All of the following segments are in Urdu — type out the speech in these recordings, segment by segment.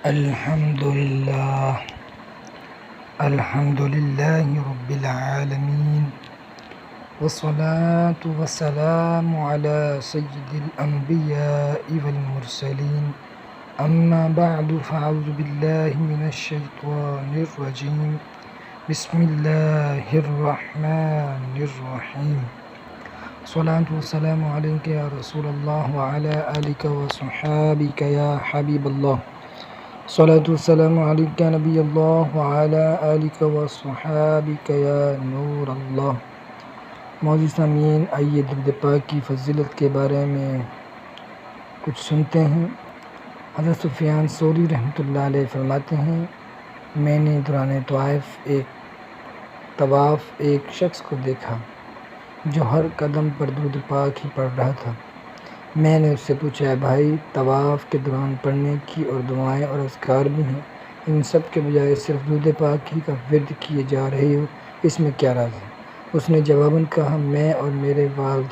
الحمد لله رب العالمين، والصلاة والسلام على سيد الأنبياء والمرسلين، أما بعد فأعوذ بالله من الشيطان الرجيم، بسم الله الرحمن الرحيم، الصلاة والسلام عليك يا رسول الله وعلى آلك وصحابك يا حبيب الله، الصلاة والسلام عليك يا نبی اللہ وعلى آلك وصحابك یا نور اللہ۔ معزز سامعین، آئیے درود پاک کی فضیلت کے بارے میں کچھ سنتے ہیں۔ حضرت سفیان ثوری رحمۃ اللہ علیہ فرماتے ہیں، میں نے دوران طواف ایک شخص کو دیکھا جو ہر قدم پر درود پاک ہی پڑھ رہا تھا۔ میں نے اس سے پوچھا، بھائی طواف کے دوران پڑھنے کی اور دعائیں اور اذکار بھی ہیں، ان سب کے بجائے صرف درود پاک ہی کا ورد کیے جا رہے ہو، اس میں کیا راز ہے؟ اس نے جواباً کہا، میں اور میرے والد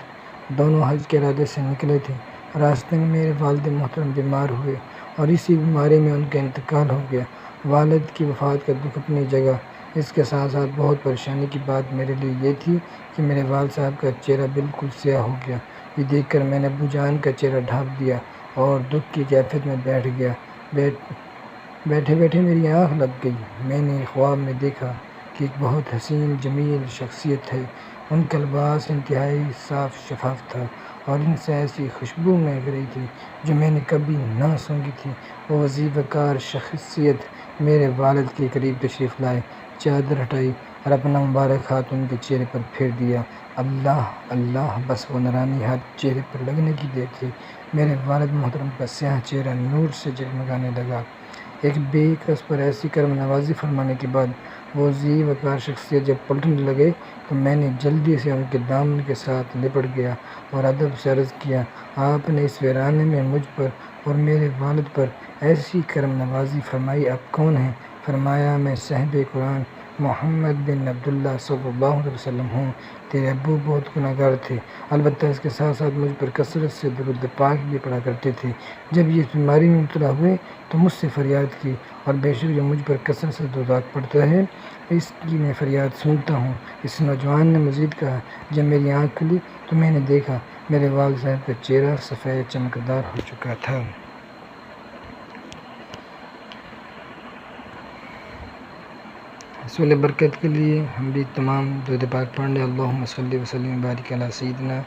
دونوں حج کے ارادے سے نکلے تھے، راستے میں میرے والد محترم بیمار ہوئے اور اسی بیماری میں ان کا انتقال ہو گیا۔ والد کی وفات کا دکھ اپنی جگہ، اس کے ساتھ ساتھ بہت پریشانی کی بات میرے لیے یہ تھی کہ میرے والد صاحب کا چہرہ بالکل سیاہ ہو گیا۔ یہ دیکھ کر میں نے ابو جان کا چہرہ ڈھانپ دیا اور دکھ کی کیفیت میں بیٹھ گیا۔ بیٹھے بیٹھے میری آنکھ لگ گئی۔ میں نے خواب میں دیکھا کہ ایک بہت حسین جمیل شخصیت ہے، ان کا لباس انتہائی صاف شفاف تھا اور ان سے ایسی خوشبو مہک رہی تھی جو میں نے کبھی نہ سونگھی تھی۔ وہ وظیفہ کار شخصیت میرے والد کے قریب تشریف لائے، چادر ہٹائی اور اپنا مبارک ہاتھ ان کے چہرے پر پھیر دیا۔ اللہ اللہ، بس وہ نورانی ہاتھ چہرے پر لگنے کی دیر تھی، میرے والد محترم کا سیاہ چہرہ نور سے جگمگانے لگا۔ ایک بے کس پر ایسی کرم نوازی فرمانے کے بعد وہ عظیم وقار شخصیت جب پلٹنے لگے تو میں نے جلدی سے ان کے دامن کے ساتھ لپٹ گیا اور ادب سے عرض کیا، آپ نے اس ویرانے میں مجھ پر اور میرے والد پر ایسی کرم نوازی فرمائی، آپ کون ہیں؟ فرمایا، میں صاحب قرآن محمد بن عبداللہ صلی اللہ علیہ وسلم ہوں۔ تیرے ابو بہت گناہ گار تھے، البتہ اس کے ساتھ ساتھ مجھ پر کثرت سے درود پاک بھی پڑھا کرتے تھے۔ جب یہ اس بیماری میں مبتلا ہوئے تو مجھ سے فریاد کی، اور بے شک جو مجھ پر کثرت سے درود پاک پڑھتا ہے اس کی میں فریاد سنتا ہوں۔ اس نوجوان نے مزید کہا، جب میری آنکھ کھلی تو میں نے دیکھا میرے والد صاحب کا چہرہ سفید چمکدار ہو چکا تھا۔ حصول برکت کے لیے ہم بھی تمام درود پاک پڑھ لیں۔ اللہم صلی وسلم وبارک علی سیدنا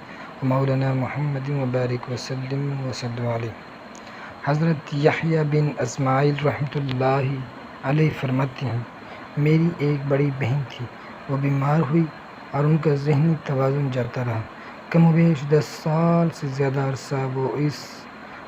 و مولانا محمد وبارک وسلم وصلی علیہ۔ حضرت یحییٰ بن اسماعیل رحمۃ اللہ علیہ فرماتے ہیں، میری ایک بڑی بہن تھی، وہ بیمار ہوئی اور ان کا ذہنی توازن جاتا رہا۔ کم و بیش 10 سال سے زیادہ عرصہ وہ اس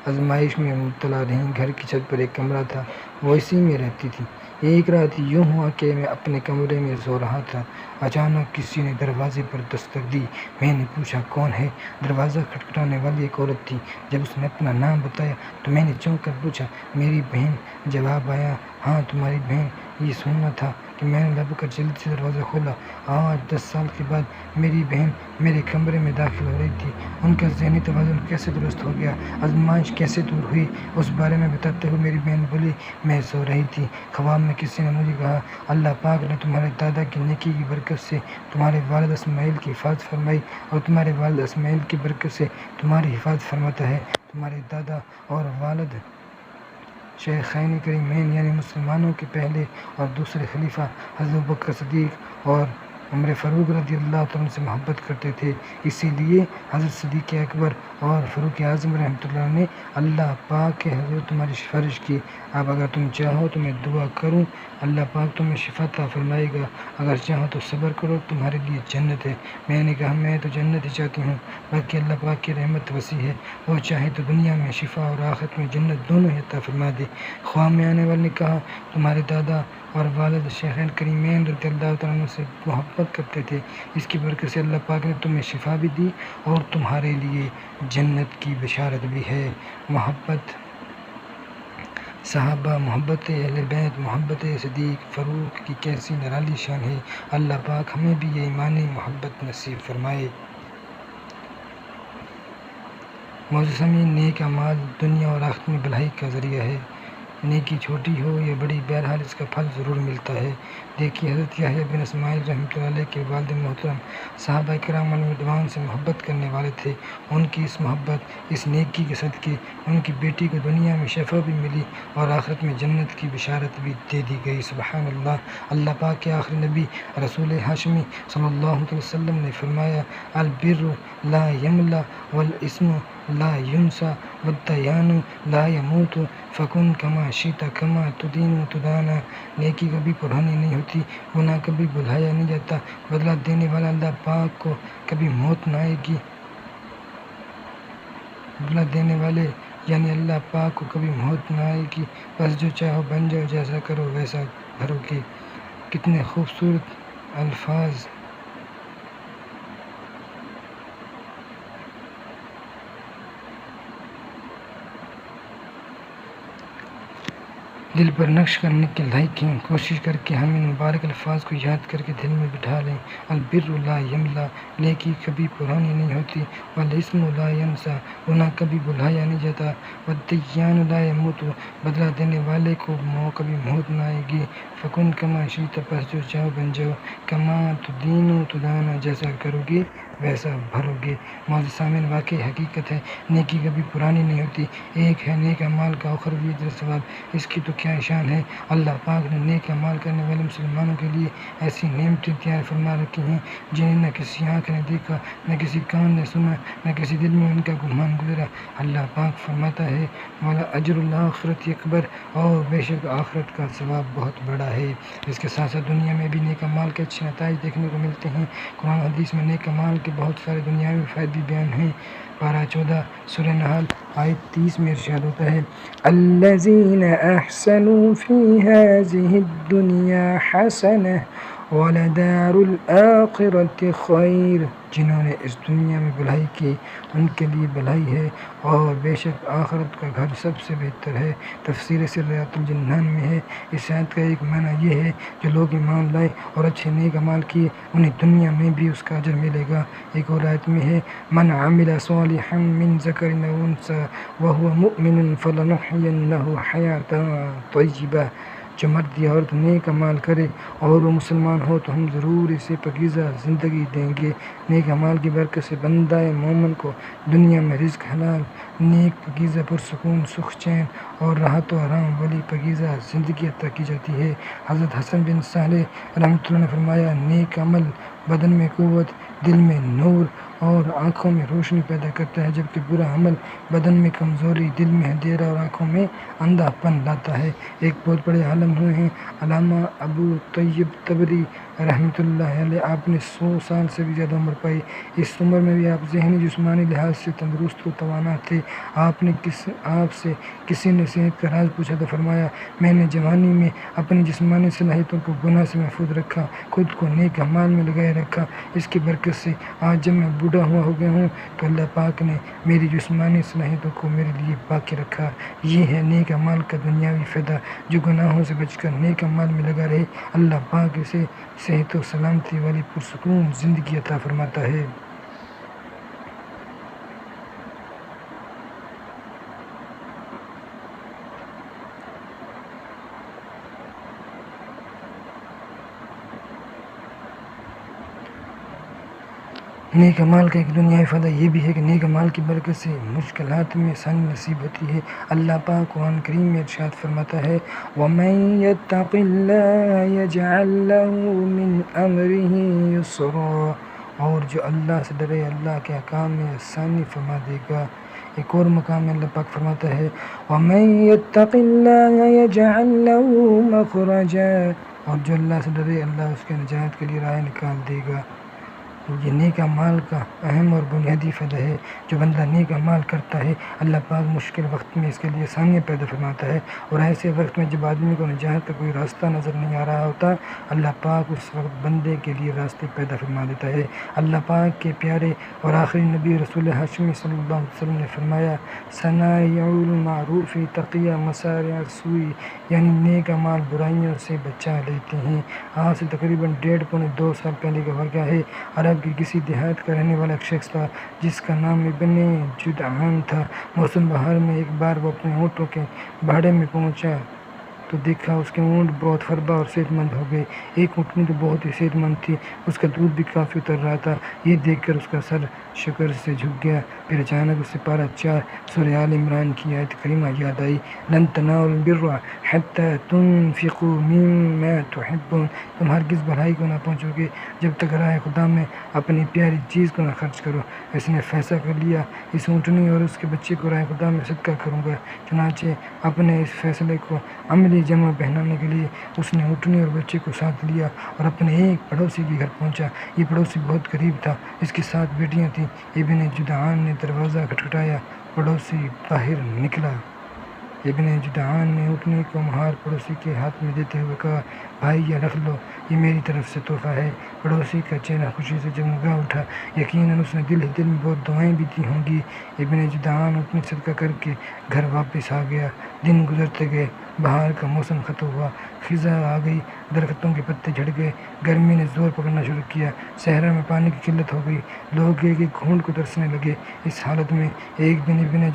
آزمائش میں مبتلا رہیں۔ گھر کی چھت پر ایک کمرہ تھا، وہ اسی میں رہتی تھی۔ ایک رات یوں ہوا کہ میں اپنے کمرے میں سو رہا تھا، اچانک کسی نے دروازے پر دستک دی۔ میں نے پوچھا، کون ہے؟ دروازہ کھٹکھٹانے والی ایک عورت تھی۔ جب اس نے اپنا نام بتایا تو میں نے چونک کر پوچھا، میری بہن؟ جواب آیا، ہاں تمہاری بہن۔ یہ سننا تھا کہ میں نے لب کر جلدی سے دروازہ کھولا۔ آج 10 سال کے بعد میری بہن میرے کمرے میں داخل ہو رہی تھی۔ ان کا ذہنی توازن کیسے درست ہو گیا، آزمائش کیسے دور ہوئی، اس بارے میں بتاتے ہوئے میری بہن بولی، میں سو رہی تھی، خواب میں کسی نے مجھے کہا، اللہ پاک نے تمہارے دادا کی نیکی کی برکت سے تمہارے والد اسماعیل کی حفاظت فرمائی، اور تمہارے والد اسماعیل کی برکت سے تمہاری حفاظت فرماتا ہے۔ تمہارے دادا اور والد شیخین کریمین یعنی مسلمانوں کے پہلے اور دوسرے خلیفہ حضرت ابوبکر صدیق اور عمر فاروق رضی اللہ عنہ سے محبت کرتے تھے، اسی لیے حضرت صدیق اکبر اور فاروق اعظم رحمۃ اللہ نے اللہ پاک کے حضور تمہاری سفارش کی۔ اب اگر تم چاہو تو میں دعا کروں، اللہ پاک تمہیں شفا عطا فرمائے گا، اگر چاہو تو صبر کرو، تمہارے لیے جنت ہے۔ میں نے کہا، میں تو جنت ہی چاہتی ہوں، باقی اللہ پاک کی رحمت وسیع ہے، وہ چاہے تو دنیا میں شفا اور آخرت میں جنت دونوں ہی عطا فرما دے۔ خواب میں آنے والے نے کہا، تمہارے دادا اور والد شیخین کریمین رضی اللہ عنہ سے محبت کرتے تھے، اس کی برکت سے اللہ پاک نے تمہیں شفا بھی دی اور تمہارے لیے جنت کی بشارت بھی ہے۔ محبت صحابہ، محبت اہل بیت، محبت صدیق فاروق کی کیسی نرالی شان ہے، اللہ پاک ہمیں بھی یہ ایمانی محبت نصیب فرمائے۔ معزز سامعین، نیک اعمال دنیا اور آخرت میں بھلائی کا ذریعہ ہے۔ نیکی چھوٹی ہو یا بڑی، بہرحال اس کا پھل ضرور ملتا ہے۔ دیکھیے حضرت یحییٰ بن اسماعیل رحمۃ اللہ علیہ کے والد محترم صحابہ کرام رضوان سے محبت کرنے والے تھے۔ ان کی اس محبت، اس نیکی کے صدقے ان کی بیٹی کو دنیا میں شفا بھی ملی اور آخرت میں جنت کی بشارت بھی دے دی گئی۔ سبحان اللہ۔ اللہ پاک کے آخری نبی رسول ہاشمی صلی اللہ علیہ وسلم نے فرمایا، البر لا یملا والاسم لا ینسا والدیان لا یموت فکن کما شئت کما تدین تدانا۔ نیکی کبھی پرانی نہیں ہوتی، گناہ کبھی بھلایا نہیں جاتا، بدلہ دینے والا اللہ پاک کو کبھی موت نہ آئے گی۔ بدلہ دینے والے یعنی اللہ پاک کو کبھی موت نہ آئے گی، بس جو چاہو بن جاؤ، جیسا کرو ویسا بھرو گے۔ کتنے خوبصورت الفاظ! دل پر نقش کرنے کے لائق ہیں۔ کوشش کر کے ہم ان مبارک الفاظ کو یاد کر کے دل میں بٹھا لیں۔ البر لا یملا، نیکی کبھی پرانی نہیں ہوتی، والاسم لا ینسا، گناہ کبھی بھلایا نہیں جاتا، والدیان لا یموت، بدلہ دینے والے کو کبھی موت نہ آئے گی۔ فکن کما شئت، پس جو چاہو بن جاؤ، کما تدین تدانا، جیسا کرو گے ویسا بھرو گے۔ معزز سامعین، واقعی حقیقت ہے، نیکی کبھی پرانی نہیں ہوتی۔ ایک ہے نیک اعمال کا اخروی اجر ثواب، اس کی تو کیا شان ہے۔ اللہ پاک نے نیک اعمال کرنے والے مسلمانوں کے لیے ایسی نعمتیں تیار فرما رکھی ہیں جنہیں نہ کسی آنکھ نے دیکھا، نہ کسی کان نے سنا، نہ کسی دل میں ان کا گمان گزرا۔ اللہ پاک فرماتا ہے، وَلَأَجْرُ الْآخِرَةِ أَكْبَرُ، اور بے شک آخرت کا ثواب بہت بڑا ہے۔ اس کے ساتھ ساتھ دنیا میں بھی نیک اعمال کے اچھے نتائج دیکھنے کو ملتے ہیں۔ قرآن حدیث میں نیک اعمال کے بہت سارے دنیاوی فوائد بھی بیان ہیں۔ پارہ 14 سورہ نحل آیت 30 میں ارشاد ہوتا ہے، الذین احسنوا فی ہذہ الدنیا حسنہ وَلَدَارُ الْآخِرَةِ خَيْرٌ، جنہوں نے اس دنیا میں بھلائی کی ان کے لیے بھلائی ہے، اور بے شک آخرت کا گھر سب سے بہتر ہے۔ تفسیر سرایات الجنان میں ہے، اس آیت کا ایک معنی یہ ہے، جو لوگ ایمان لائے اور اچھے نیک اعمال کیے انہیں دنیا میں بھی اس کا اجر ملے گا۔ ایک اور آیت میں ہے، من عمل صالحا من ذکر او انثی وهو مؤمن فلنحینہ حیاۃ طیبہ، جو مرد یا عورت نیک اعمال کرے اور وہ مسلمان ہو تو ہم ضرور اسے پاکیزہ زندگی دیں گے۔ نیک اعمال کی برکت سے بندہ مومن کو دنیا میں رزق حلال، نیک پاکیزہ پرسکون سکھ چین اور راحت و آرام والی پاکیزہ زندگی عطا کی جاتی ہے۔ حضرت حسن بن صالح رحمۃ اللہ نے فرمایا، نیک عمل بدن میں قوت، دل میں نور اور آنکھوں میں روشنی پیدا کرتا ہے، جبکہ برا عمل بدن میں کمزوری، دل میں اندھیرا اور آنکھوں میں اندھا پن لاتا ہے۔ ایک بہت بڑے عالم ہوئے ہیں علامہ ابو طیب طبری رحمۃ اللہ علیہ، آپ نے 100 سال سے بھی زیادہ عمر پائی۔ اس عمر میں بھی آپ ذہنی جسمانی لحاظ سے تندرست و توانا تھے۔ آپ سے کسی نے صحت کا راز پوچھا تو فرمایا، میں نے جوانی میں اپنی جسمانی صلاحیتوں کو گناہ سے محفوظ رکھا، خود کو نیک اعمال میں لگائے رکھا، اس کی برکت سے آج جب میں بوڑھا ہو گیا ہوں تو اللہ پاک نے میری جسمانی صلاحیتوں کو میرے لیے باقی رکھا۔ یہ ہے نیک اعمال کا دنیاوی فائدہ، جو گناہوں سے بچ کر نیک اعمال میں لگا رہے، اللہ پاک اسے صحت و سلامتی والی پرسکون زندگی عطا فرماتا ہے۔ نیک اعمال کا ایک دنیاوی فائدہ یہ بھی ہے کہ نیک اعمال کی برکت سے مشکلات میں آسانی نصیب ہوتی ہے۔ اللہ پاک قرآن کریم میں ارشاد فرماتا ہے، وَمَن يَتَّقِ اللَّهَ يَجْعَل لَّهُ مِنْ أَمْرِهِ يُسْرًا، اور جو اللہ سے ڈرے اللہ کے احکام میں آسانی فرما دے گا۔ ایک اور مقام میں اللہ پاک فرماتا ہے، وَمَن يَتَّقِ اللَّهَ يَجْعَل لَّهُ مَخْرَجًا، اور جو اللہ سے ڈرے اللہ اس کے نجات کے لیے راہ نکال دے گا۔ یہ نیک اعمال کا اہم اور بنیادی فائدہ ہے۔ جو بندہ نیک اعمال کرتا ہے، اللہ پاک مشکل وقت میں اس کے لیے آسانیاں پیدا فرماتا ہے، اور ایسے وقت میں جب آدمی کو نجات کا کوئی راستہ نظر نہیں آ رہا ہوتا، اللہ پاک اس وقت بندے کے لیے راستے پیدا فرما دیتا ہے۔ اللہ پاک کے پیارے اور آخری نبی رسول ہاشمی صلی اللہ علیہ وسلم نے فرمایا، صنائع المعروف تقی مصارع السوء، یعنی نیک اعمال برائیوں سے بچا لیتے ہیں۔ آج سے تقریباً 1.5 پونے 2 سال پہلے کا واقعہ ہے۔ عرب عرب کے کسی دیہات کا رہنے والا ایک شخص تھا جس کا نام ابن جدعان تھا۔ موسم بہار میں ایک بار وہ اپنے اونٹوں کے باڑے میں پہنچا تو دیکھا اس کے اونٹ بہت فربا اور صحت مند ہو گئے۔ ایک اونٹنی تو بہت ہی صحت مند تھی، اس کا دودھ بھی کافی اتر رہا تھا۔ یہ دیکھ کر اس کا سر شکر سے جھک گیا۔ پھر اچانک اسے پارہ 4 سورہ آل عمران کی آیت کریمہ یاد آئی، لن تنالوا البر حتی تنفقوا مما تحبون، تم ہرگز بھلائی کو نہ پہنچو گے جب تک راہ خدا میں اپنی پیاری چیز کو نہ خرچ کرو۔ اس نے فیصلہ کر لیا اس اونٹنی اور اس کے بچے کو راہ خدا میں صدقہ کروں گا۔ چنانچہ اپنے اس فیصلے کو عملی جمع پہنانے کے لیے اس نے اونٹنی اور بچے کو ساتھ لیا اور اپنے ایک پڑوسی کے گھر پہنچا۔ یہ پڑوسی بہت غریب تھا، اس کی 7 بیٹیاں تھیں۔ ابن جدعان نے دروازہ کھٹکھٹایا، پڑوسی باہر نکلا۔ ابن جدعان نے اونٹنی کو مہار پڑوسی کے ہاتھ میں دیتے ہوئے کہا، بھائی یہ رکھ لو، یہ میری طرف سے تحفہ ہے۔ پڑوسی کا چہرہ خوشی سے جگمگا اٹھا، یقیناً اس نے دل ہی دل میں بہت دعائیں بھی دی ہوں گی۔ ابن جدعان اونٹنی صدقہ کر کے گھر واپس آ گیا۔ دن گزرتے گئے، بہار کا موسم ختم ہوا، خزاں آ گئی، درختوں کے پتے جھڑ گئے، گرمی نے زور پکڑنا شروع کیا، صحرا میں پانی کی قلت ہو گئی، لوگ ایک ایک گھونٹ کو ترسنے لگے۔ اس حالت میں ایک دن ابن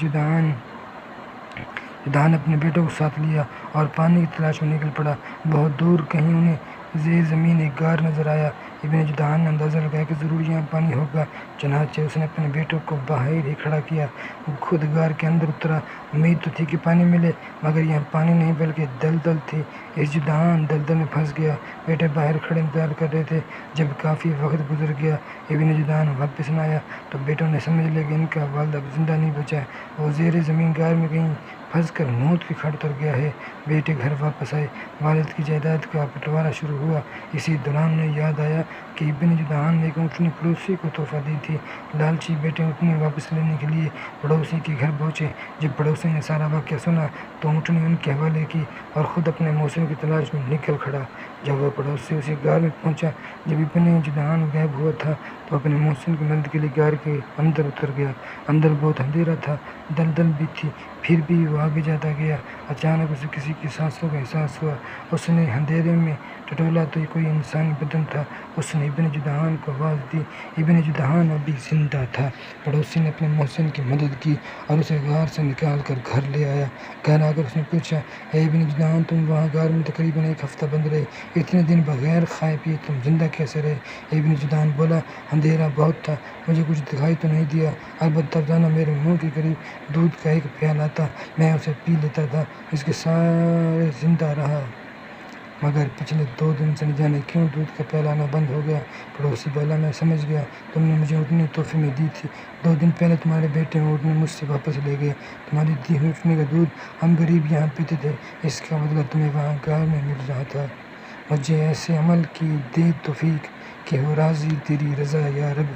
جدعان اپنے بیٹوں کو ساتھ لیا اور پانی کی تلاش میں نکل پڑا۔ بہت دور کہیں انہیں زیر زمین ایک غار نظر آیا۔ ابن جدعان نے اندازہ لگایا کہ ضرور یہاں پانی ہوگا، چنانچہ اس نے اپنے بیٹوں کو باہر ہی کھڑا کیا۔ وہ خود غار کے اندر اترا۔ امید تو تھی کہ پانی ملے، مگر یہاں پانی نہیں بلکہ دلدل تھی۔ اس جدعان دلدل میں پھنس گیا۔ بیٹے باہر کھڑے انتظار کر رہے تھے۔ جب کافی وقت گزر گیا، ابن جدعان واپس نہ آیا تو بیٹوں نے سمجھ لیا کہ ان کا والد اب زندہ نہیں بچا، وہ زیر زمین غار میں کہیں پھنس کر موت کی کھاٹ اتر گیا ہے۔ بیٹے گھر واپس آئے، والد کی جائیداد کا بٹوارا شروع ہوا۔ اسی دوران انہیں یاد آیا کہ ابن جدعان نے ایک اونٹنی پڑوسی کو تحفہ دی تھی۔ لالچی بیٹے اونٹنی واپس لینے کے لیے پڑوسی کے گھر پہنچے۔ جب پڑوسی نے سارا واقعہ سنا تو اونٹنی ان کے حوالے کی اور خود اپنے موسم کی تلاش میں نکل کھڑا۔ جب وہ پڑوسی اسی غار میں پہنچا جب ابن جدعان غائب ہوا تھا تو اپنے محسن کی مدد کے لیے غار کے اندر اتر گیا۔ اندر بہت اندھیرا تھا، دلدل بھی تھی، پھر بھی وہ آگے جاتا گیا۔ اچانک اسے کسی کی سانسوں کا احساس ہوا۔ اس نے اندھیرے میں ٹٹولا تو یہ کوئی انسانی بدن تھا۔ اس نے ابن جدعان کو آواز دی۔ ابن جدعان ابھی زندہ تھا۔ پڑوسی نے اپنے محسن کی مدد کی اور اسے غار سے نکال کر گھر لے آیا۔ گھر آ کر اس نے پوچھا، اے ابن جدعان، تم وہاں غار میں تقریباً 1 ہفتہ بند رہے، اتنے دن بغیر کھائے پیے تم زندہ کیسے رہے؟ ابن جدعان بولا، اندھیرا بہت تھا، مجھے کچھ دکھائی تو نہیں دیا، البتہ روزانہ میرے منہ کے قریب دودھ کا ایک پیالہ تھا، میں اسے پی لیتا تھا، اس کے سارے زندہ رہا، مگر پچھلے 2 دن سے نہ جانے کیوں دودھ کا پیالہ آنا بند ہو گیا۔ پڑوسی بولا، میں سمجھ گیا، تم نے مجھے اونٹنی تحفے میں دی تھی، 2 دن پہلے تمہارے بیٹے اونٹنی مجھ سے واپس لے گئے، تمہاری دی ہوئی اونٹنی کا دودھ ہم غریب یہاں پیتے تھے، اس کا بدلہ تمہیں وہاں غار میں مل رہا تھا، مجھے ایسے عمل کی دے توفیق کہ ہو راضی تیری رضا یا رب،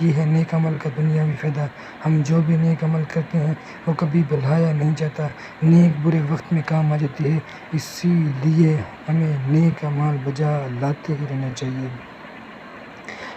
یہ ہے نیک عمل کا دنیاوی فائدہ، ہم جو بھی نیک عمل کرتے ہیں وہ کبھی بھلایا نہیں جاتا، نیک برے وقت میں کام آ جاتی ہے، اسی لیے ہمیں نیک اعمال بجا لاتے ہی رہنا چاہیے۔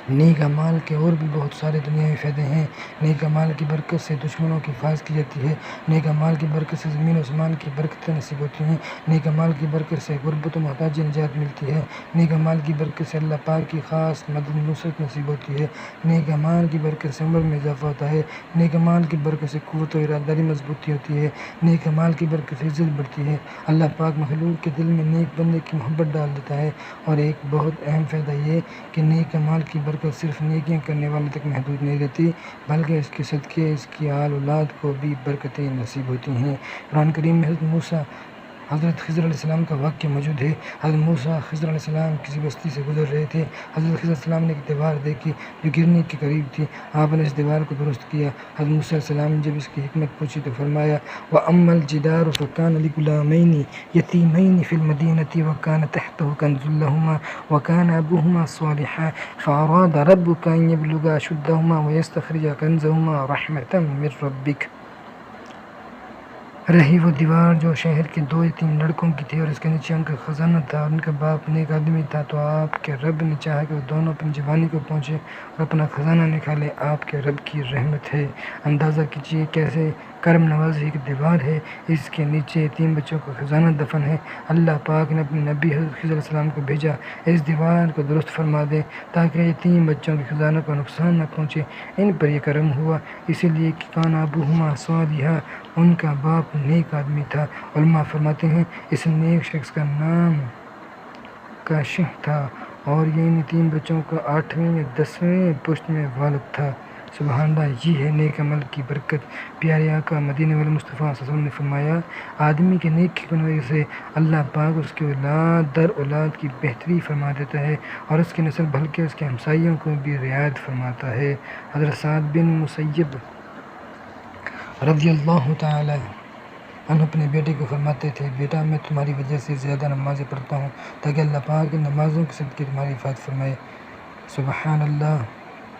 نیک اعمال کے اور بھی بہت سارے دنیاوی فائدے ہیں۔ نیک اعمال کی برکت سے دشمنوں کی حفاظت کی جاتی ہے، نیک اعمال کی برکت سے زمین و آسمان کی برکتیں نصیب ہوتی ہیں، نیک اعمال کی برکت سے غربت و محتاجی نجات ملتی ہے، نیک اعمال کی برکت سے اللہ پاک کی خاص مدد نصرت نصیب ہوتی ہے، نیک اعمال کی برکت سے عمر میں اضافہ ہوتا ہے، نیک اعمال کی برکت سے قوت و اراداری مضبوطی ہوتی ہے، نیک اعمال کی برکت سے عزت بڑھتی ہے، اللہ پاک مخلوق کے دل میں نیک بندے کی محبت ڈال دیتا ہے، اور ایک بہت اہم فائدہ یہ کہ نیک اعمال کی برکت صرف نیکیاں کرنے والے تک محدود نہیں رہتی، بلکہ اس کے صدقے اس کی آل اولاد کو بھی برکتیں نصیب ہوتی ہیں۔ قرآن کریم میں حضرت خضر علیہ السلام کا واقعہ موجود ہے۔ حضرت موسیٰ خضر علیہ السلام کسی بستی سے گزر رہے تھے۔ حضرت خضر علیہ السلام نے ایک دیوار دیکھی جو گرنے کے قریب تھی، آپ نے اس دیوار کو درست کیا۔ حضرت موسیٰ علیہ السلام نے جب اس کی حکمت پوچھی تو فرمایا، وَأَمَّا الْجِدَارُ فَكَانَ لِغُلَامَيْنِ يَتِيمَيْنِ فِي الْمَدِينَةِ وَكَانَ تَحْتَهُ كَنْزٌ لَهُمَا وَكَانَ أَبُوهُمَا صَالِحًا فَأَرَادَ رَبُّكَ أَنْ يَبْلُغَا أَشُدَّهُمَا وَيَسْتَخْرِجَا كَنْزَهُمَا رَحْمَةً مِّن رَّبِّكَ۔ رہی وہ دیوار جو شہر کے 2 یا 3 لڑکوں کی تھی اور اس کے نیچے ان کا خزانہ تھا اور ان کا باپ نیک آدمی تھا، تو آپ کے رب نے چاہا کہ وہ دونوں اپنی جوانی کو پہنچے اور اپنا خزانہ نکالے۔ آپ کے رب کی رحمت ہے، اندازہ کیجیے کیسے کرم نوازی ایک دیوار ہے، اس کے نیچے یتیم بچوں کا خزانہ دفن ہے۔ اللہ پاک نے اپنے نبی حضرت خضر علیہ السلام کو بھیجا، اس دیوار کو درست فرما دیں تاکہ یتیم بچوں کے خزانوں کو نقصان نہ پہنچے۔ ان پر یہ کرم ہوا اسی لیے کہ کان ابوہما صالحا، ان کا باپ نیک آدمی تھا۔ علماء فرماتے ہیں اس نیک شخص کا نام کاشح تھا اور یہ ان یتیم بچوں کا 8ویں یا 10ویں پشت میں والد تھا۔ سبحان اللہ، یہ ہے نیک عمل کی برکت۔ پیارے آقا مدینے والے مصطفیٰ صلی اللہ علیہ وسلم نے فرمایا آدمی کے نیک کی وجہ سے اللہ پاک اس کی اولاد در اولاد کی بہتری فرما دیتا ہے اور اس کی نسل بلکہ اس کے ہمسائیوں کو بھی رعایت فرماتا ہے۔ حضرت سعد بن مسیب رضی اللہ تعالی عنہ اپنے بیٹے کو فرماتے تھے بیٹا میں تمہاری وجہ سے زیادہ نمازیں پڑھتا ہوں تاکہ اللہ پاک ان نمازوں کے صدقے تمہاری حفاظت فرمائے۔ سبحان اللہ۔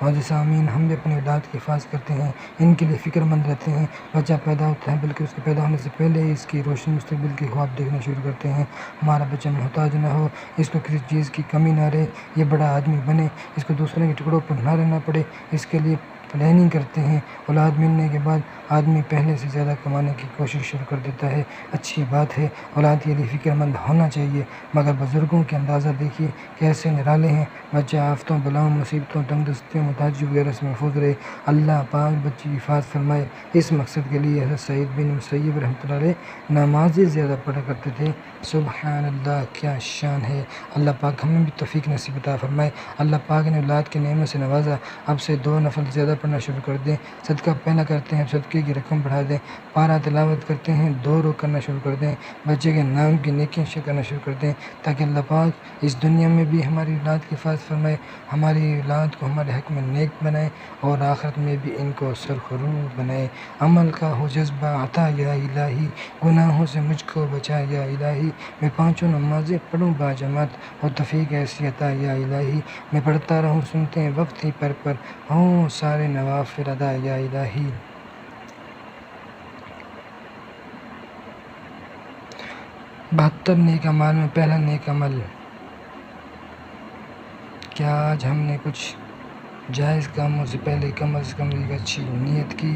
معزز سامعین، ہم بھی اپنی اولاد کی حفاظت کرتے ہیں، ان کے لیے فکر مند رہتے ہیں۔ بچہ پیدا ہوتا ہے بلکہ اس کے پیدا ہونے سے پہلے اس کی روشن مستقبل کے خواب دیکھنا شروع کرتے ہیں۔ ہمارا بچہ محتاج نہ ہو، اس کو کسی چیز کی کمی نہ رہے، یہ بڑا آدمی بنے، اس کو دوسروں کے ٹکڑوں پر نہ رہنا پڑے، اس کے لیے پلاننگ کرتے ہیں۔ اولاد ملنے کے بعد آدمی پہلے سے زیادہ کمانے کی کوشش شروع کر دیتا ہے۔ اچھی بات ہے، اولاد کے لیے فکر مند ہونا چاہیے، مگر بزرگوں کے اندازہ دیکھیے کیسے نرالے ہیں۔ بچہ آفتوں، بلاؤں، مصیبتوں، تنگ دستیوں، محتاجی وغیرہ سے محفوظ رہے، اللہ پاک بچے کی حفاظت فرمائے۔ اس مقصد کے لیے حضرت سعید بن مسیب رحمۃ اللہ علیہ نمازیں زیادہ پڑھا کرتے تھے۔ سبحان اللہ، کیا شان ہے۔ اللہ پاک ہمیں بھی توفیق نصیب عطا فرمائے۔ اللہ پاک نے اولاد کے نعمت سے نوازا، اب سے 2 نفل زیادہ پڑھنا شروع کر دیں۔ صدقہ پہلا کرتے ہیں، صدقے کی رقم بڑھا دیں۔ پارہ تلاوت کرتے ہیں، 2 رکوع کرنا شروع کر دیں۔ بچے کے نام کی نیکیاں کرنا شروع کر دیں تاکہ اللہ پاک اس دنیا میں بھی ہماری اولاد کی حفاظت فرمائے، ہماری اولاد کو ہمارے حق میں نیک بنائے اور آخرت میں بھی ان کو سرخرو بنائے۔ عمل کا ہو جذبہ عطا یا الہی، گناہوں سے مجھ کو بچا یا الہی، میں 5 نمازیں پڑھوں باجماعت، اور توفیق ایسی عطا یا الہی، میں پڑھتا رہوں سنتے ہیں وقت ہی پر ہوں سارے نوافل ادا یا الہی۔ 72 نیک اعمال میں پہلا نیک عمل، کیا آج ہم نے کچھ جائز کاموں سے پہلے کم از کم ایک اچھی نیت کی؟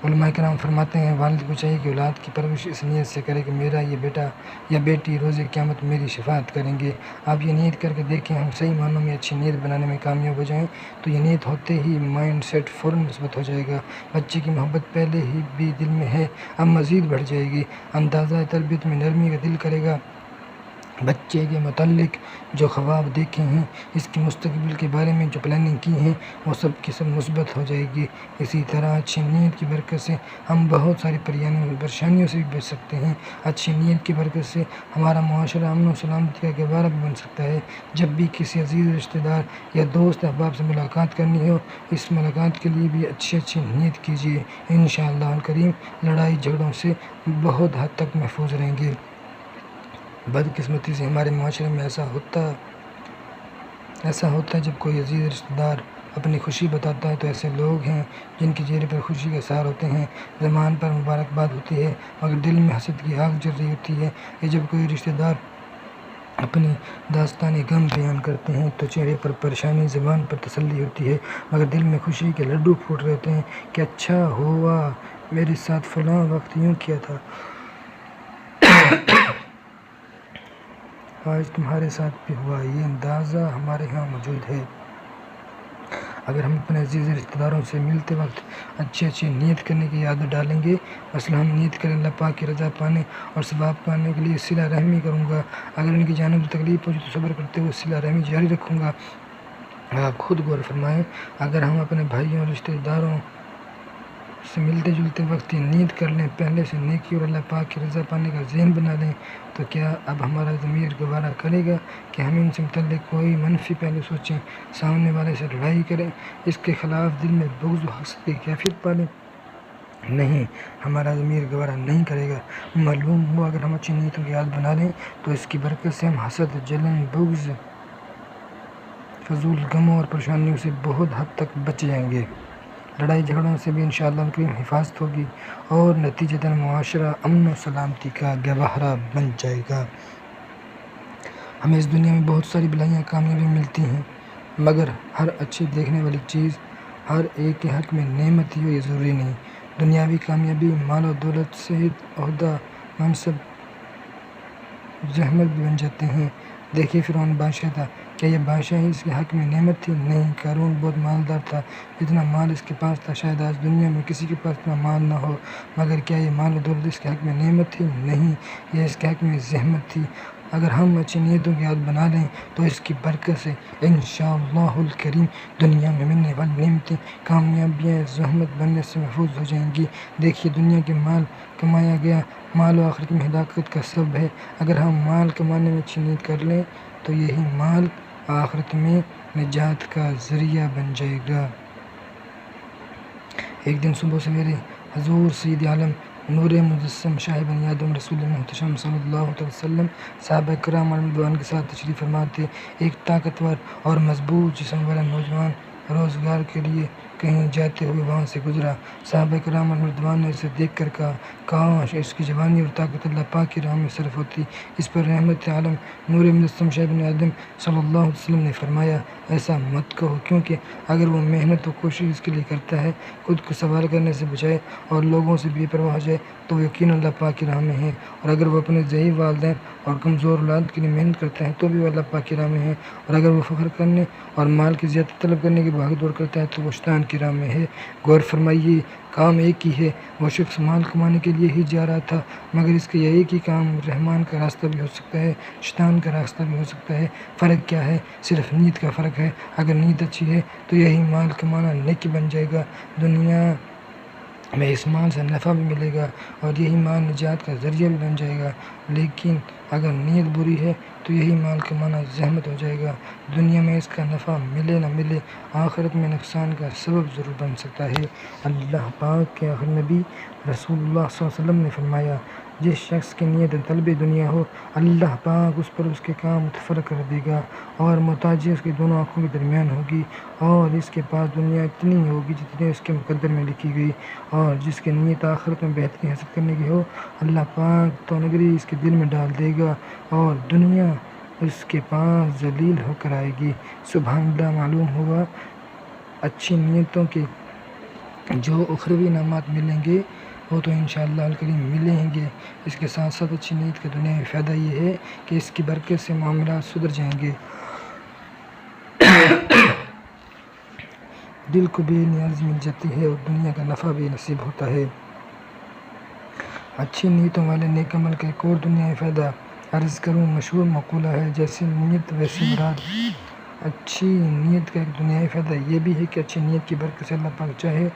علماء کرام فرماتے ہیں والد کو چاہیے کہ اولاد کی پرورش اس نیت سے کرے کہ میرا یہ بیٹا یا بیٹی روز قیامت میری شفاعت کریں گے۔ آپ یہ نیت کر کے دیکھیں، ہم صحیح معنوں میں اچھی نیت بنانے میں کامیاب ہو جائیں تو یہ نیت ہوتے ہی مائنڈ سیٹ فوراً مثبت ہو جائے گا۔ بچے کی محبت پہلے ہی بھی دل میں ہے، اب مزید بڑھ جائے گی۔ اندازہ تربیت میں نرمی کا دل کرے گا۔ بچے کے متعلق جو خواب دیکھے ہیں، اس کی مستقبل کے بارے میں جو پلاننگ کی ہے، وہ سب کی سب مثبت ہو جائے گی۔ اسی طرح اچھی نیت کی برکت سے ہم بہت ساری پریشانیوں سے بھی بچ سکتے ہیں۔ اچھی نیت کی برکت سے ہمارا معاشرہ امن و سلامتی کا گہوارہ بھی بن سکتا ہے۔ جب بھی کسی عزیز رشتہ دار یا دوست احباب سے ملاقات کرنی ہو، اس ملاقات کے لیے بھی اچھی نیت کیجیے، انشاءاللہ الکریم لڑائی جھگڑوں سے بہت حد تک محفوظ رہیں گے۔ بدقسمتی سے ہمارے معاشرے میں ایسا ہوتا ہے جب کوئی عزیز رشتہ دار اپنی خوشی بتاتا ہے تو ایسے لوگ ہیں جن کے چہرے پر خوشی کے اثار ہوتے ہیں، زبان پر مبارکباد ہوتی ہے مگر دل میں حسد کی آگ جل رہی ہوتی ہے۔ یہ جب کوئی رشتہ دار اپنی داستان غم بیان کرتے ہیں تو چہرے پر پریشانی، زبان پر تسلی ہوتی ہے مگر دل میں خوشی کے لڈو پھوٹ رہے ہوتے ہیں کہ اچھا ہوا میرے ساتھ فلاں وقت یوں کیا تھا، آج تمہارے ساتھ بھی ہوا۔ یہ اندازہ ہمارے ہاں موجود ہے۔ اگر ہم اپنے عزیز رشتہ داروں سے ملتے وقت اچھی نیت کرنے کی عادت ڈالیں گے، مثلا ہم نیت کریں اللہ پاک کی رضا پانے اور ثواب پانے کے لیے صلہ رحمی کروں گا، اگر ان کی جانب سے تکلیف پہنچی تو صبر کرتے ہوئے صلہ رحمی جاری رکھوں گا۔ آپ خود غور فرمائیں، اگر ہم اپنے بھائیوں اور رشتہ داروں سے ملتے جلتے وقت یہ نیت کر لیں، پہلے سے نیکی اور اللہ پاک کی رضا پانے کا ذہن بنا لیں، تو کیا اب ہمارا ضمیر گوارا کرے گا کہ ہم ان سے متعلق کوئی منفی پہلو سوچیں، سامنے والے سے لڑائی کریں، اس کے خلاف دل میں بغض و حسد کی کیفیت پالیں؟ نہیں، ہمارا ضمیر گوارا نہیں کرے گا۔ معلوم ہوا اگر ہم اچھی نیتوں کی عادت بنا لیں تو اس کی برکت سے ہم حسد، جلن، بغض، فضول غموں اور پریشانیوں سے بہت حد تک بچ جائیں گے۔ لڑائی جھگڑوں سے بھی انشاءاللہ الکریم حفاظت ہوگی اور نتیجتاً معاشرہ امن و سلامتی کا گہوارہ بن جائے گا۔ ہمیں اس دنیا میں بہت ساری بلائیاں کامیابی ملتی ہیں مگر ہر اچھی دیکھنے والی چیز ہر ایک کے حق میں نعمت ہی ہو یہ ضروری نہیں۔ دنیاوی کامیابی، مال و دولت، صحت، عہدہ، منصب، زحمت بھی بن جاتے ہیں۔ دیکھیے فرعون بادشاہ تھا، کیا یہ بادشاہی اس کے حق میں نعمت تھی؟ نہیں۔ قارون بہت مالدار تھا، اتنا مال اس کے پاس تھا شاید آج دنیا میں کسی کے پاس اتنا مال نہ ہو، مگر کیا یہ مال و دولت اس کے حق میں نعمت تھی؟ نہیں، یہ اس کے حق میں زحمت تھی۔ اگر ہم اچھی نیتوں کی عادت بنا لیں تو اس کی برکت سے انشاءاللہ الکریم دنیا میں ملنے والی نعمتیں، کامیابیاں زحمت بننے سے محفوظ ہو جائیں گی۔ دیکھیے دنیا کے مال کمایا گیا مال و آخرت میں ہلاکت کا سبب ہے۔ اگر ہم مال کمانے میں اچھی نیت کر لیں تو یہی مال آخرت میں نجات کا ذریعہ بن جائے گا۔ ایک دن صبح سویرے حضور سید عالم نور مجسم شاہ بنی آدم رسول محتشم صلی اللہ علیہ وسلم صحابہ کرام رضوان کے ساتھ تشریف فرما تھے۔ ایک طاقتور اور مضبوط جسم والا نوجوان روزگار کے لیے کہیں جاتے ہوئے وہاں سے گزرا۔ صحابہ کرام رضوان نے اسے دیکھ کر کہا، کاش اس کی جوانی اور طاقت اللہ پاک کی راہ میں صرف ہوتی۔ اس پر رحمت عالم نور مجسم شاہ بنی آدم صلی اللہ علیہ وسلم نے فرمایا، ایسا مت کہو، کیونکہ اگر وہ محنت و کوشش اس کے لیے کرتا ہے، خود کو سوال کرنے سے بچائے اور لوگوں سے بے پرواہ ہو جائے تو وہ یقیناً اللہ پاک کی راہ میں ہے، اور اگر وہ اپنے ضعیف والدین اور کمزور اولاد کے لیے محنت کرتا ہے تو بھی وہ اللہ پاک کی راہ میں ہے، اور اگر وہ فخر کرنے اور مال کی زیادتی طلب کرنے کی بھاگ دوڑ کرتا ہے تو وہ شیطان کی راہ میں ہے۔ غور فرمائیے، کام ایک ہی ہے۔ وہ شخص مال کمانے کے لیے ہی جا رہا تھا، مگر اس کا یہ ایک ہی کام رحمان کا راستہ بھی ہو سکتا ہے، شیطان کا راستہ بھی ہو سکتا ہے۔ فرق کیا ہے؟ صرف نیت کا فرق ہے۔ اگر نیت اچھی ہے تو یہی مال کمانا نیکی بن جائے گا، دنیا میں اس مال سے نفع بھی ملے گا اور یہی مال نجات کا ذریعہ بھی بن جائے گا۔ لیکن اگر نیت بری ہے تو یہی مال کمانا زحمت ہو جائے گا، دنیا میں اس کا نفع ملے نہ ملے، آخرت میں نقصان کا سبب ضرور بن سکتا ہے۔ اللہ پاک کے آخری نبی رسول اللہ صلی اللہ علیہ وسلم نے فرمایا، جس شخص کی نیت طلب دنیا ہو، اللہ پاک اس پر اس کے کام متفرق کر دے گا، اور محتاجی اس کی دونوں آنکھوں کے درمیان ہوگی، اور اس کے پاس دنیا اتنی ہی ہوگی جتنی اس کے مقدر میں لکھی گئی، اور جس کی نیت آخرت میں بہتری حاصل کرنے کی ہو، اللہ پاک تو نگری اس کے دل میں ڈال دے گا اور دنیا اس کے پاس ذلیل ہو کر آئے گی۔ سبحان اللہ۔ معلوم ہوا اچھی نیتوں کے جو اخروی انعامات ملیں گے وہ تو انشاءاللہ الکریم ملیں گے، اس کے ساتھ ساتھ اچھی نیت کا دنیا میں فائدہ یہ ہے کہ اس کی برکت سے معاملات سدھر جائیں گے، دل کو بے نیازی مل جاتی ہے اور دنیا کا نفع بھی نصیب ہوتا ہے۔ اچھی نیتوں والے نیک عمل کا ایک اور دنیاوی فائدہ عرض کروں۔ مشہور مقولہ ہے، جیسی نیت ویسی مراد۔ اچھی نیت کا ایک دنیاوی فائدہ یہ بھی ہے کہ اچھی نیت کی برکت سے اللہ پاک چاہے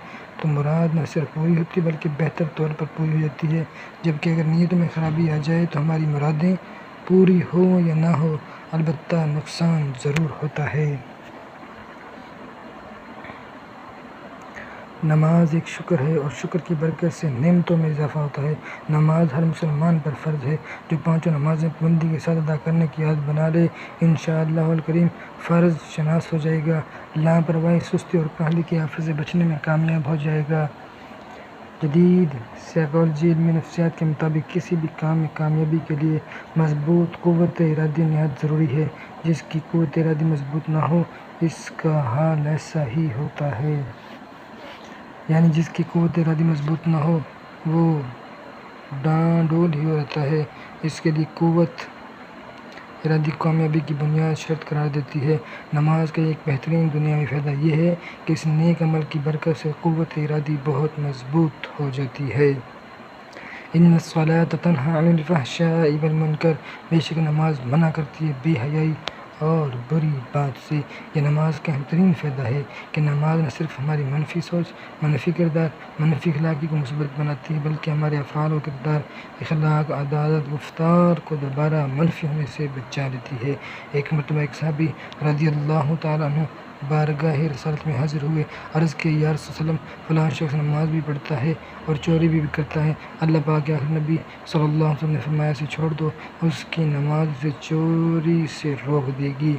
تو مراد نہ صرف پوری ہوتی بلکہ بہتر طور پر پوری ہو جاتی ہے، جبکہ اگر نیت میں خرابی آ جائے تو ہماری مرادیں پوری ہو یا نہ ہو البتہ نقصان ضرور ہوتا ہے۔ نماز ایک شکر ہے اور شکر کی برکت سے نعمتوں میں اضافہ ہوتا ہے۔ نماز ہر مسلمان پر فرض ہے، جو پانچوں نمازیں پابندی کے ساتھ ادا کرنے کی عادت بنا لے انشاءاللہ الکریم فرض شناس ہو جائے گا، لاپرواہی، سستی اور کاہلی کے آفت سے بچنے میں کامیاب ہو جائے گا۔ جدید سائیکالوجی علم نفسیات کے مطابق کسی بھی کام میں کامیابی کے لیے مضبوط قوت ارادی نہایت ضروری ہے۔ جس کی قوت ارادی مضبوط نہ ہو اس کا حال ایسا ہی ہوتا ہے، یعنی جس کی قوت ارادی مضبوط نہ ہو وہ ڈاں ڈول ہی رہتا ہے۔ اس کے لیے قوت ارادی کامیابی کی بنیاد شرط قرار دیتی ہے۔ نماز کا ایک بہترین دنیاوی فائدہ یہ ہے کہ اس نیک عمل کی برکت سے قوت ارادی بہت مضبوط ہو جاتی ہے۔ ان الصلاۃ تنہی عن الفحشاء والمنکر، بے شک نماز منع کرتی ہے بے حیائی اور بری بات سے۔ یہ نماز کا اہم ترین فائدہ ہے کہ نماز نہ صرف ہماری منفی سوچ، منفی کردار، منفی اخلاقی کو مثبت بناتی ہے بلکہ ہمارے افعال و کردار، اخلاق، عادات، گفتار کو دوبارہ منفی ہونے سے بچا لیتی ہے۔ ایک مرتبہ ایک صحابی رضی اللہ تعالیٰ عنہ بارگاہ رسالت میں حاضر ہوئے، عرض کیا، یا رسول اللہ، فلاں شخص نماز بھی پڑھتا ہے اور چوری بھی کرتا ہے، اللہ پاک کے آخری نبی صلی اللہ علیہ وسلم نے فرمایا اسے چھوڑ دو، اس کی نماز اسے چوری سے روک دے گی۔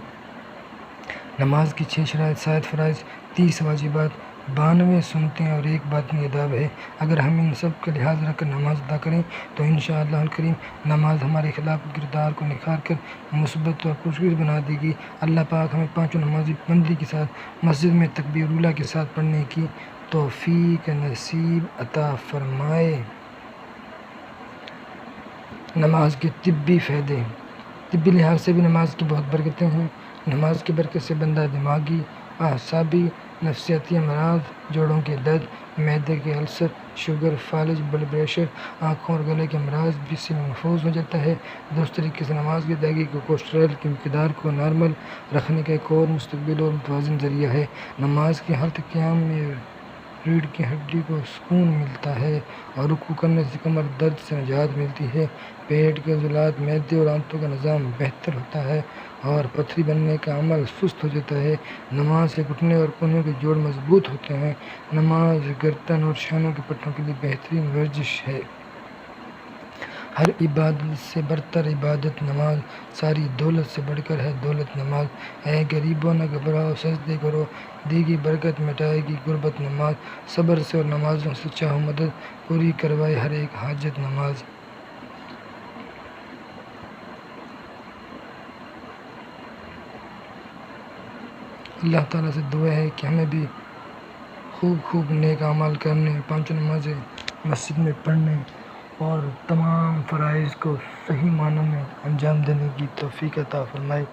نماز کی 6 شرائط، 7 فرائض، 30 واجبات، 92 سنتیں اور 1 باطنی آداب ہے۔ اگر ہم ان سب کا لحاظ رکھ کر نماز ادا کریں تو انشاءاللہ الکریم نماز ہمارے اخلاق و کردار کو نکھار کر مثبت اور خوشگوار بنا دے گی۔ اللہ پاک ہمیں پانچوں نمازی پابندی کے ساتھ مسجد میں تکبیر اولیٰ کے ساتھ پڑھنے کی توفیق نصیب عطا فرمائے۔ نماز کے طبی فائدے۔ طبی لحاظ سے بھی نماز کی بہت برکتیں ہیں۔ نماز کی برکت سے بندہ دماغی، اعصابی، نفسیاتی امراض، جوڑوں کے درد، معدے کے السر، شوگر، فالج، بلڈ پریشر، آنکھوں اور گلے کے امراض بھی سے محفوظ ہو جاتا ہے۔ درست طریقے سے نماز کی ادائیگی کو کولیسٹرول کی مقدار کو نارمل رکھنے کا ایک اور مستقل اور متوازن ذریعہ ہے۔ نماز کی حالت قیام میں ریڑھ کی ہڈی کو سکون ملتا ہے اور رکوع کرنے سے کمر درد سے نجات ملتی ہے۔ پیٹ کے عضلات، معدے اور آنتوں کا نظام بہتر ہوتا ہے اور پتھری بننے کا عمل سست ہو جاتا ہے۔ نماز سے گھٹنے اور کونوں کے جوڑ مضبوط ہوتے ہیں۔ نماز گردن اور شانوں کے پٹھوں کے لیے بہترین ورزش ہے۔ ہر عبادت سے برتر عبادت نماز، ساری دولت سے بڑھ کر ہے دولت نماز۔ اے غریبوں نہ گھبراؤ، سجدے کرو، دی گئی برکت مٹائے گی غربت نماز۔ صبر سے اور نمازوں سے چاہو مدد، پوری کروائے ہر ایک حاجت نماز۔ اللہ تعالیٰ سے دعا ہے کہ ہمیں بھی خوب نیک اعمال کرنے، پانچوں نمازیں مسجد میں پڑھنے اور تمام فرائض کو صحیح معنوں میں انجام دینے کی توفیق عطا فرمائے۔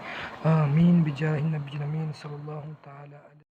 آمین بجاہ نبی الامین صلی اللہ تعالیٰ علیہ